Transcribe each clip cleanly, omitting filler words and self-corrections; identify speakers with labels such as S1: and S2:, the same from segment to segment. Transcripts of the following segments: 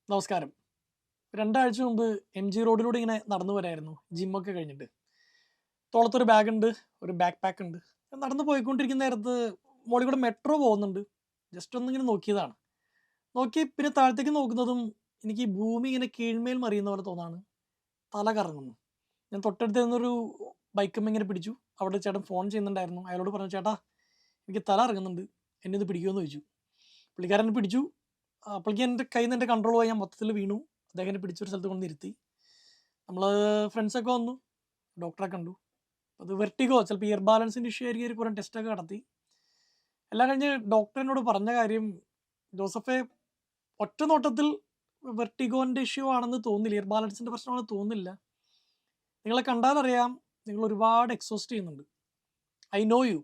S1: നമസ്കാരം. 2 ആഴ്ച മുമ്പ് എംജി റോഡിലൂടെ ഇങ്ങനെ നടന്നു വരായിരുന്നു ജിമ്മൊക്കെ കഴിഞ്ഞിട്ട്. തോളത്തൊരു ബാഗുണ്ട്, ഒരു ബാക്ക് പാക്ക് ഉണ്ട്. ഞാൻ നടന്നു പോയിക്കൊണ്ടിരിക്കുന്ന നേരത്ത് മോളിൽ കൂടെ മെട്രോ പോകുന്നുണ്ട്. ജസ്റ്റ് ഒന്നിങ്ങനെ നോക്കിയതാണ്. നോക്കി പിന്നെ താഴത്തേക്ക് നോക്കുന്നതും എനിക്ക് ഈ ഭൂമി ഇങ്ങനെ കീഴ്മേൽ മറിയുന്ന പോലെ തോന്നാണ്. തല കറങ്ങുന്നു. ഞാൻ തൊട്ടടുത്ത് നിന്നൊരു ബൈക്കുമ്മെ ഇങ്ങനെ പിടിച്ചു. അവിടെ ചേട്ടൻ ഫോൺ ചെയ്യുന്നുണ്ടായിരുന്നു. അയാളോട് പറഞ്ഞു, "ചേട്ടാ, എനിക്ക് തല കറങ്ങുന്നുണ്ട്. എന്നെ ഒന്ന് പിടിക്കുമോയെന്ന്" ചോദിച്ചു. പുള്ളിക്കാരൻ എന്നെ പിടിച്ചു. അപ്പോഴേക്കും എൻ്റെ കയ്യിൽ നിന്ന് എൻ്റെ കൺട്രോൾ പോയി ഞാൻ മൊത്തത്തിൽ വീണു. അദ്ദേഹം എന്നെ പിടിച്ചൊരു സ്ഥലത്ത് കൊണ്ടിരുത്തി. നമ്മൾ ഫ്രണ്ട്സൊക്കെ വന്നു. ഡോക്ടറെ കണ്ടു. അത് വെർട്ടിഗോ ചിലപ്പോൾ ഇയർ ബാലൻസിൻ്റെ ഇഷ്യൂ ആയിരിക്കും. ഒരു കുറേ ടെസ്റ്റൊക്കെ നടത്തി. എല്ലാം കഴിഞ്ഞ് ഡോക്ടർ എന്നോട് പറഞ്ഞ കാര്യം, "ജോസഫേ, ഒറ്റ നോട്ടത്തിൽ വെർട്ടിഗോൻ്റെ ഇഷ്യൂ ആണെന്ന് തോന്നുന്നില്ല. ഇയർ ബാലൻസിൻ്റെ പ്രശ്നമാണെന്ന് തോന്നുന്നില്ല. നിങ്ങളെ കണ്ടാലറിയാം, നിങ്ങൾ ഒരുപാട് എക്സോസ്റ്റ് ചെയ്യുന്നുണ്ട്. I know you.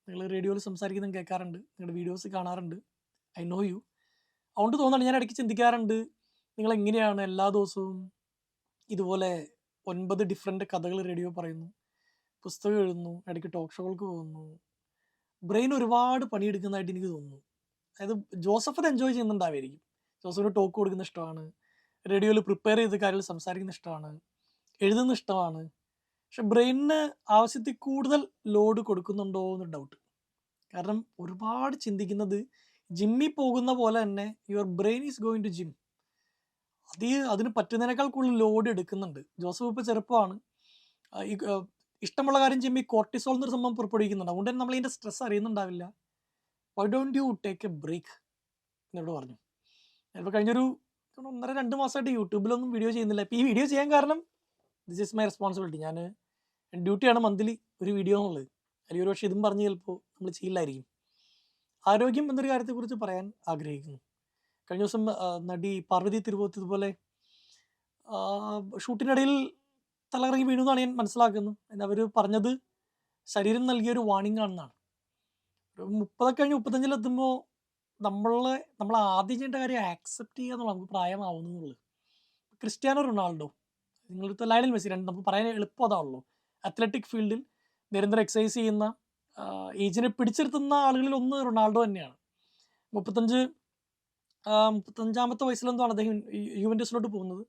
S1: നിങ്ങൾ റേഡിയോയിൽ സംസാരിക്കുന്നത് കേൾക്കാറുണ്ട്. നിങ്ങളുടെ വീഡിയോസ് കാണാറുണ്ട്. I know you. അതുകൊണ്ട് തോന്നുന്നുണ്ട്, ഞാൻ ഇടയ്ക്ക് ചിന്തിക്കാറുണ്ട്, നിങ്ങളെങ്ങനെയാണ് എല്ലാ ദിവസവും ഇതുപോലെ 9 ഡിഫറൻറ്റ് കഥകൾ റേഡിയോ പറയുന്നു, പുസ്തകം എഴുതുന്നു, ഇടയ്ക്ക് ടോക്ക് ഷോകൾക്ക് പോകുന്നു. ബ്രെയിൻ ഒരുപാട് പണിയെടുക്കുന്നതായിട്ട് എനിക്ക് തോന്നുന്നു." അതായത് ജോസഫ് അത് എൻജോയ് ചെയ്യുന്നുണ്ടാവായിരിക്കും. ജോസഫിന് ടോക്ക് കൊടുക്കുന്ന ഇഷ്ടമാണ്. റേഡിയോയിൽ പ്രിപ്പയർ ചെയ്ത് കാര്യങ്ങൾ സംസാരിക്കുന്ന ഇഷ്ടമാണ്. എഴുതുന്ന ഇഷ്ടമാണ്. പക്ഷെ ബ്രെയിനിന് ആവശ്യത്തിൽ കൂടുതൽ ലോഡ് കൊടുക്കുന്നുണ്ടോ എന്ന് ഡൗട്ട്. കാരണം ഒരുപാട് ചിന്തിക്കുന്നത് ജിമ്മിൽ പോകുന്ന പോലെ തന്നെ your brain is going to gym. അതിന് പറ്റുന്നതിനേക്കാൾ കൂടുതൽ ലോഡ് എടുക്കുന്നുണ്ട്. ജോസഫ് ഇപ്പോൾ ചെറുപ്പമാണ്. ഇഷ്ടമുള്ള കാര്യം ചെയ്യുമ്പോൾ ഈ കോർട്ടിസോൾ എന്നൊരു സംഭവം പുറപ്പെടുവിക്കുന്നുണ്ട്. അതുകൊണ്ട് തന്നെ നമ്മൾ ഇതിൻ്റെ സ്ട്രെസ് അറിയുന്നുണ്ടാവില്ല. Why don't you take a break എന്നോട് പറഞ്ഞു. ഞാനിപ്പോൾ കഴിഞ്ഞൊരു 1.5-2 മാസമായിട്ട് യൂട്യൂബിലൊന്നും വീഡിയോ ചെയ്യുന്നില്ല. ഇപ്പോൾ ഈ വീഡിയോ ചെയ്യാൻ കാരണം ദിസ് ഈസ് മൈ റെസ്പോൺസിബിലിറ്റി. എൻ്റെ ഡ്യൂട്ടിയാണ് മന്ത്ലി ഒരു വീഡിയോ എന്നുള്ളത്. അല്ലെങ്കിൽ ഒരു പക്ഷേ ഇതും പറഞ്ഞ് ചിലപ്പോൾ നമ്മൾ ചെയ്യില്ലായിരിക്കും. ആരോഗ്യം എന്നൊരു കാര്യത്തെക്കുറിച്ച് പറയാൻ ആഗ്രഹിക്കുന്നു. കഴിഞ്ഞ ദിവസം നടി പാർവതി തിരുവോത്ത് ഇതുപോലെ ഷൂട്ടിനിടയിൽ തലകറങ്ങി വീണു എന്നാണ് ഞാൻ മനസ്സിലാക്കുന്നത്. അവർ പറഞ്ഞത് ശരീരം നൽകിയൊരു വാണിംഗ് ആണെന്നാണ്. ഒരു 30 കഴിഞ്ഞ് 35-ലെത്തുമ്പോൾ നമ്മൾ ആദ്യം ചെയ്യേണ്ട കാര്യം ആക്സെപ്റ്റ് ചെയ്യുക എന്നുള്ളത്. നമുക്ക് പ്രായമാവുന്നു എന്നുള്ളത്. ക്രിസ്ത്യാനോ റൊണാൾഡോ, നിങ്ങളിപ്പോൾ ലയണൽ മെസ്സി, രണ്ട് നമുക്ക് പറയാൻ എളുപ്പം അതാണല്ലോ. അത്ലറ്റിക് ഫീൽഡിൽ നിരന്തരം എക്സസൈസ് ചെയ്യുന്ന, ഏജിനെ പിടിച്ചിരുത്തുന്ന ആളുകളിൽ ഒന്ന് റൊണാൾഡോ തന്നെയാണ്. 35 35ാമത്തെ വയസ്സിലെന്തോ അദ്ദേഹം യുവൻറ്റസിലോട്ട് പോകുന്നത്.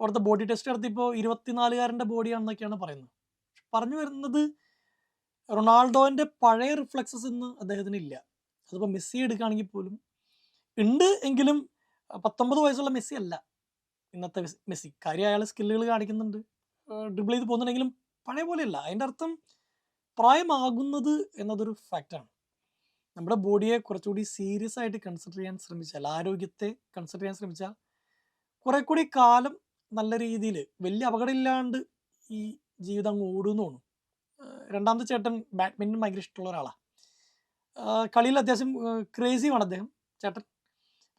S1: അവിടുത്തെ ബോഡി ടെസ്റ്റ് നടത്തിയപ്പോൾ 24-കാരൻ്റെ ബോഡിയാണെന്നൊക്കെയാണ് പറയുന്നത്. പറഞ്ഞു വരുന്നത്, റൊണാൾഡോൻ്റെ പഴയ റിഫ്ലക്സസ് ഇന്ന് അദ്ദേഹത്തിന് ഇല്ല. അതിപ്പോൾ മെസ്സി എടുക്കുകയാണെങ്കിൽ പോലും ഉണ്ട്. എങ്കിലും 19 വയസ്സുള്ള മെസ്സി അല്ല ഇന്നത്തെ മെസ്സി. കാര്യം അയാൾ സ്കില്ലുകൾ കാണിക്കുന്നുണ്ട്, ഡ്രിബിൾ ചെയ്ത് പോകുന്നുണ്ടെങ്കിലും പഴയ പോലെയല്ല. അതിൻ്റെ അർത്ഥം പ്രായമാകുന്നത് എന്നതൊരു ഫാക്റ്റാണ്. നമ്മുടെ ബോഡിയെ കുറച്ചുകൂടി സീരിയസ് ആയിട്ട് കൺസിഡർ ചെയ്യാൻ ശ്രമിച്ചാൽ, ആരോഗ്യത്തെ കൺസിഡർ ചെയ്യാൻ ശ്രമിച്ചാൽ കുറെ കൂടി കാലം നല്ല രീതിയിൽ വലിയ അപകടമില്ലാണ്ട് ഈ ജീവിതം അങ്ങ് ഓടുന്നു തോന്നും. രണ്ടാമത്തെ ചേട്ടൻ ബാഡ്മിൻ്റൺ ഭയങ്കര ഇഷ്ടമുള്ള ഒരാളാണ്. കളിയിൽ അത്യാവശ്യം ക്രേസിയുമാണ് അദ്ദേഹം. ചേട്ടൻ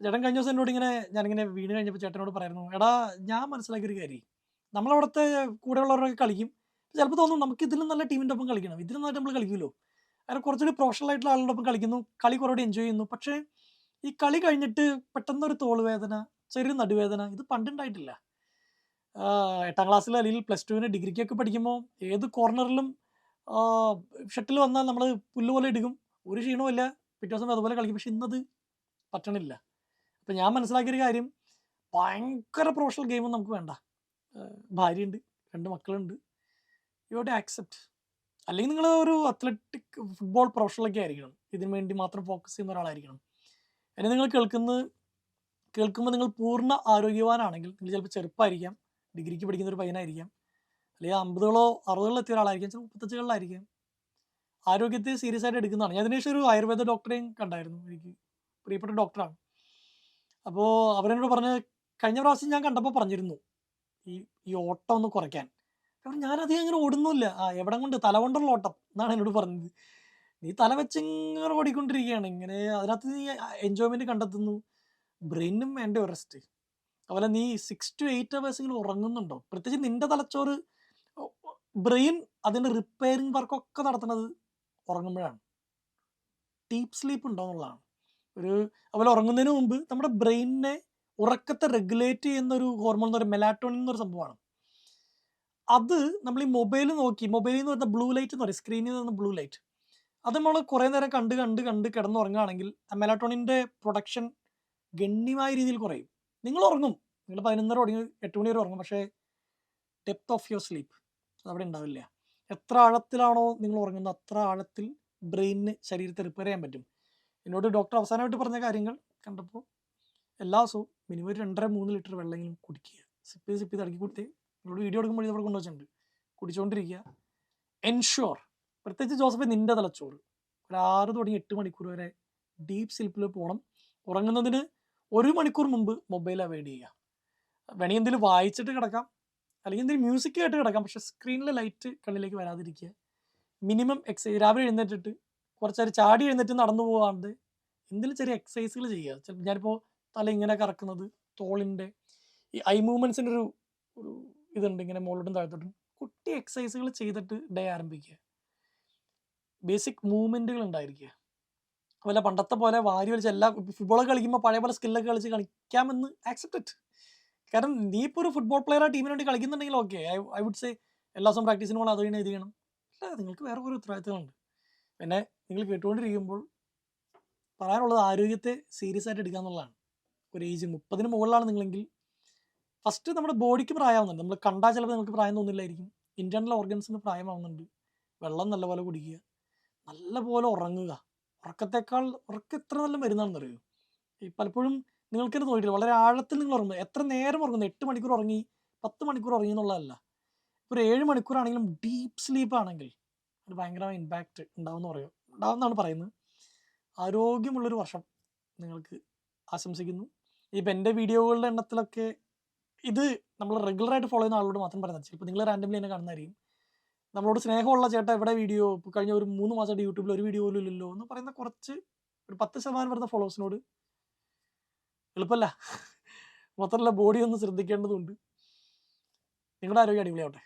S1: ചേട്ടൻ കഴിഞ്ഞ ദിവസം എന്നോട് ഞാനിങ്ങനെ വീണ് കഴിഞ്ഞപ്പോൾ ചേട്ടനോട് പറയുന്നു, "എടാ, ഞാൻ മനസ്സിലാക്കിയൊരു കാര്യം, നമ്മളവിടുത്തെ കൂടെയുള്ളവരൊക്കെ കളിക്കും. ചിലപ്പോൾ തോന്നും നമുക്ക് ഇതിലും നല്ല ടീമിൻ്റെ ഒപ്പം കളിക്കണം, ഇതിലും നന്നായിട്ട് നമ്മൾ കളിക്കുമല്ലോ. അങ്ങനെ കുറച്ചുകൂടി പ്രൊഫഷണൽ ആയിട്ടുള്ള ആളുടെ ഒപ്പം കളിക്കുന്നു, കളി കുറേക്കൂടി എൻജോയ് ചെയ്യുന്നു. പക്ഷേ ഈ കളി കഴിഞ്ഞിട്ട് പെട്ടെന്നൊരു തോൾ വേദന, ചെറിയ നടുവേദന, ഇത് പണ്ടുണ്ടായിട്ടില്ല. 8ാം ക്ലാസ്സിൽ അല്ലെങ്കിൽ +2-ന് ഡിഗ്രിക്കൊക്കെ പഠിക്കുമ്പോൾ ഏത് കോർണറിലും ഷട്ടിൽ വന്നാൽ നമ്മൾ പുല്ല് പോലെ എടുക്കും. ഒരു ക്ഷീണവുമില്ല, പിറ്റേ ദിവസം അതുപോലെ കളിക്കും. പക്ഷെ ഇന്നത് പറ്റണില്ല. അപ്പം ഞാൻ മനസ്സിലാക്കിയൊരു കാര്യം, ഭയങ്കര പ്രൊഫഷണൽ ഗെയിമൊന്നും നമുക്ക് വേണ്ട. ഭാര്യയുണ്ട്, 2 മക്കളുണ്ട്. You have to accept. അല്ലെങ്കിൽ നിങ്ങൾ ഒരു അത്ലറ്റിക് ഫുട്ബോൾ പ്രൊഫഷണലൊക്കെ ആയിരിക്കണം. ഇതിനു വേണ്ടി മാത്രം ഫോക്കസ് ചെയ്യുന്ന ഒരാളായിരിക്കണം. എന്നെ നിങ്ങൾ കേൾക്കുമ്പോൾ നിങ്ങൾ പൂർണ്ണ ആരോഗ്യവാനാണെങ്കിൽ, നിങ്ങൾ ചിലപ്പോൾ ചെറുപ്പമായിരിക്കാം, ഡിഗ്രിക്ക് പഠിക്കുന്ന ഒരു പയ്യനായിരിക്കാം, അല്ലെങ്കിൽ 50കളോ 60കളോ എത്തിയ ഒരാളായിരിക്കാം, ചിലപ്പോൾ 35കളിലായിരിക്കാം. ആരോഗ്യത്തെ സീരിയസ് ആയിട്ട് എടുക്കുന്നതാണ്. ഞാൻ അതിനുശേഷം ഒരു ആയുർവേദ ഡോക്ടറെയും കണ്ടായിരുന്നു. എനിക്ക് പ്രിയപ്പെട്ട ഡോക്ടറാണ്. അപ്പോൾ അവരെന്നോട് പറഞ്ഞ്, കഴിഞ്ഞ പ്രാവശ്യം ഞാൻ കണ്ടപ്പോൾ പറഞ്ഞിരുന്നു ഈ ഈ ഓട്ടം ഒന്ന് കുറയ്ക്കാൻ. കാരണം ഞാനധികം അങ്ങനെ ഓടുന്നില്ല. എവിടം കൊണ്ട്, തല കൊണ്ടുള്ള ഓട്ടം എന്നാണ് എന്നോട് പറഞ്ഞത്. നീ തല വെച്ചിങ്ങനെ ഓടിക്കൊണ്ടിരിക്കുകയാണ്. ഇങ്ങനെ അതിനകത്ത് നീ എൻജോയ്മെൻറ്റ് കണ്ടെത്തുന്നു. ബ്രെയിനും വേണ്ടേ ഒരു റെസ്റ്റ്. അതുപോലെ നീ 6-8 അവേഴ്സ് ഇങ്ങനെ ഉറങ്ങുന്നുണ്ടോ? പ്രത്യേകിച്ച് നിന്റെ തലച്ചോറ്, ബ്രെയിൻ അതിൻ്റെ റിപ്പയറിംഗ് വർക്കൊക്കെ നടത്തുന്നത് ഉറങ്ങുമ്പോഴാണ്. ഡീപ്പ് സ്ലീപ്പ് ഉണ്ടോ എന്നുള്ളതാണ്. അതുപോലെ ഉറങ്ങുന്നതിന് മുമ്പ് നമ്മുടെ ബ്രെയിനിനെ ഉറക്കത്തെ റെഗുലേറ്റ് ചെയ്യുന്ന ഒരു ഹോർമോൺ എന്ന് പറയുന്നത് മെലാറ്റോണിൻ എന്നൊരു സംഭവമാണ്. അത് നമ്മൾ ഈ മൊബൈലിൽ നിന്ന് വരുന്ന ബ്ലൂ ലൈറ്റ് എന്ന് പറയും, സ്ക്രീനിൽ നിന്ന് വരുന്ന ബ്ലൂ ലൈറ്റ്, അത് നമ്മൾ കുറേ നേരം കണ്ട് കണ്ട് കണ്ട് കിടന്നുറങ്ങുകയാണെങ്കിൽ ആ മെലാറ്റോണിൻ്റെ പ്രൊഡക്ഷൻ ഗണ്യമായ രീതിയിൽ കുറയും. നിങ്ങൾ ഉറങ്ങും, നിങ്ങൾ 11:30 തുടങ്ങി 8 മണി വരെ ഉറങ്ങും, പക്ഷേ ഡെപ്ത് ഓഫ് യുവർ സ്ലീപ്പ് അതവിടെ ഉണ്ടാവില്ല. എത്ര ആഴത്തിലാണോ നിങ്ങൾ ഉറങ്ങുന്നത് അത്ര ആഴത്തിൽ ബ്രെയിനിന് ശരീരത്തെ റിപ്പയർ ചെയ്യാൻ പറ്റും. എന്നോട് ഡോക്ടർ അവസാനമായിട്ട് പറഞ്ഞ കാര്യങ്ങൾ കണ്ടപ്പോൾ എല്ലാ ദിവസവും മിനിമം ഒരു 2.5-3 ലിറ്റർ വെള്ളമെങ്കിലും കുടിക്കുക. സിപ്പ് ചെയ്ത് ഇടയ്ക്ക് കൊടുത്ത് നിങ്ങളോട് വീഡിയോ എടുക്കുമ്പോൾ ഇവിടെ കൊണ്ടുവച്ചിട്ടുണ്ട്, കുടിച്ചുകൊണ്ടിരിക്കുക. എൻഷുവർ, പ്രത്യേകിച്ച് ജോസഫ് നിൻ്റെ തലച്ചോറ് ഒരു 6 തുടങ്ങി 8 മണിക്കൂർ വരെ ഡീപ്പ് സ്ലീപ്പിൽ പോകണം. ഉറങ്ങുന്നതിന് 1 മണിക്കൂർ മുമ്പ് മൊബൈൽ അവോയ്ഡ് ചെയ്യുക. വേണമെങ്കിൽ എന്തെങ്കിലും വായിച്ചിട്ട് കിടക്കാം, അല്ലെങ്കിൽ എന്തെങ്കിലും മ്യൂസിക് കേട്ട് കിടക്കാം, പക്ഷേ സ്ക്രീനിലെ ലൈറ്റ് കണ്ണിലേക്ക് വരാതിരിക്കുക. മിനിമം എക്സസൈസ്, രാവിലെ എഴുന്നേറ്റിട്ട് കുറച്ച് നേരം ചാടി എഴുന്നേറ്റ് നടന്നു പോകാണ്ട് എന്തെങ്കിലും ചെറിയ എക്സസൈസുകൾ ചെയ്യുക. ചിലപ്പോൾ ഞാനിപ്പോൾ തല ഇങ്ങനെ കറക്കുന്നത്, തോളിൻ്റെ ഈ ഐ മൂവ്മെൻറ്റ്സിൻ്റെ ഒരു ഒരു ഇതുണ്ട്, ഇങ്ങനെ മുകളിലോട്ടും താഴത്തോട്ടും കുട്ടി എക്സസൈസുകൾ ചെയ്തിട്ട് ഡേ ആരംഭിക്കുക. ബേസിക് മൂവ്മെൻറ്റുകൾ ഉണ്ടായിരിക്കുക. അതുപോലെ പണ്ടത്തെ പോലെ വാരി വലിച്ച് എല്ലാ ഫുട്ബോളൊക്കെ കളിക്കുമ്പോൾ പഴയ പോലെ സ്കില്ലൊക്കെ കളിച്ച് കളിക്കാമെന്ന് ആക്സെപ്റ്റ് ഇറ്റ്. കാരണം നീ ഇപ്പോൾ ഒരു ഫുട്ബോൾ പ്ലെയർ ആ ടീമിന് വേണ്ടി കളിക്കുന്നുണ്ടെങ്കിൽ ഓക്കെ, ഐ വുഡ് സേ എല്ലാ ദിവസവും പ്രാക്ടീസിന് പോകണം, അത് ചെയ്യണം ഇത് ചെയ്യണം. അല്ല, നിങ്ങൾക്ക് വേറെ കുറേ ഉത്തരവാദിത്തങ്ങളുണ്ട്. പിന്നെ നിങ്ങൾ കേട്ടുകൊണ്ടിരിക്കുമ്പോൾ പറയാനുള്ളത് ആരോഗ്യത്തെ സീരിയസ് ആയിട്ട് എടുക്കുക എന്നുള്ളതാണ്. ഒരു ഏജ് 30-ന് മുകളിലാണ് നിങ്ങളെങ്കിൽ ഫസ്റ്റ് നമ്മുടെ ബോഡിക്ക് പ്രായമാവുന്നുണ്ട്. നമ്മൾ കണ്ടാൽ ചിലപ്പോൾ നിങ്ങൾക്ക് പ്രായം തോന്നില്ലായിരിക്കും. ഇൻറ്റേർണൽ ഓർഗൻസിന് പ്രായമാവുന്നുണ്ട്. വെള്ളം നല്ലപോലെ കുടിക്കുക, നല്ലപോലെ ഉറങ്ങുക. ഉറക്കം എത്ര നല്ല മരുന്നാണെന്നറിയോ? ഈ പലപ്പോഴും നിങ്ങൾക്ക് തന്നെ തോന്നിയിട്ടില്ല, വളരെ ആഴത്തിൽ നിങ്ങൾ ഉറങ്ങുന്നത്. എത്ര നേരം ഉറങ്ങുന്നത്, 8 മണിക്കൂർ ഉറങ്ങി 10 മണിക്കൂർ ഉറങ്ങി എന്നുള്ളതല്ല. ഇപ്പോൾ ഒരു 7 മണിക്കൂറാണെങ്കിലും ഡീപ്പ് സ്ലീപ്പ് ആണെങ്കിൽ അത് ഭയങ്കരമായ ഇമ്പാക്റ്റ് ഉണ്ടാവുമെന്നാണ് പറയുന്നത്. ആരോഗ്യമുള്ളൊരു വർഷം നിങ്ങൾക്ക് ആശംസിക്കുന്നു. ഇപ്പം എൻ്റെ വീഡിയോകളുടെ എണ്ണത്തിലൊക്കെ ഇത് നമ്മൾ റെഗുലറായിട്ട് ഫോളോ ചെയ്യുന്ന ആളോട് മാത്രം പറയുന്നത്. ചിലപ്പോൾ നിങ്ങൾ റാൻഡംലി എന്നെ കാണുന്നതായിരിക്കും. നമ്മളോട് സ്നേഹമുള്ള ചേട്ടാ എവിടെ വീഡിയോ, ഇപ്പോൾ കഴിഞ്ഞ ഒരു 3 മാസമായിട്ട് യൂട്യൂബിൽ ഒരു വീഡിയോ പോലും ഇല്ലല്ലോ എന്ന് പറയുന്ന കുറച്ച് ഒരു 10% വരുന്ന ഫോളോവേഴ്സിനോട് എളുപ്പമല്ല. മാത്രമല്ല ബോഡി ഒന്ന് ശ്രദ്ധിക്കേണ്ടതുണ്ട്. നിങ്ങളുടെ ആരോഗ്യം അടിപൊളിയാവട്ടെ.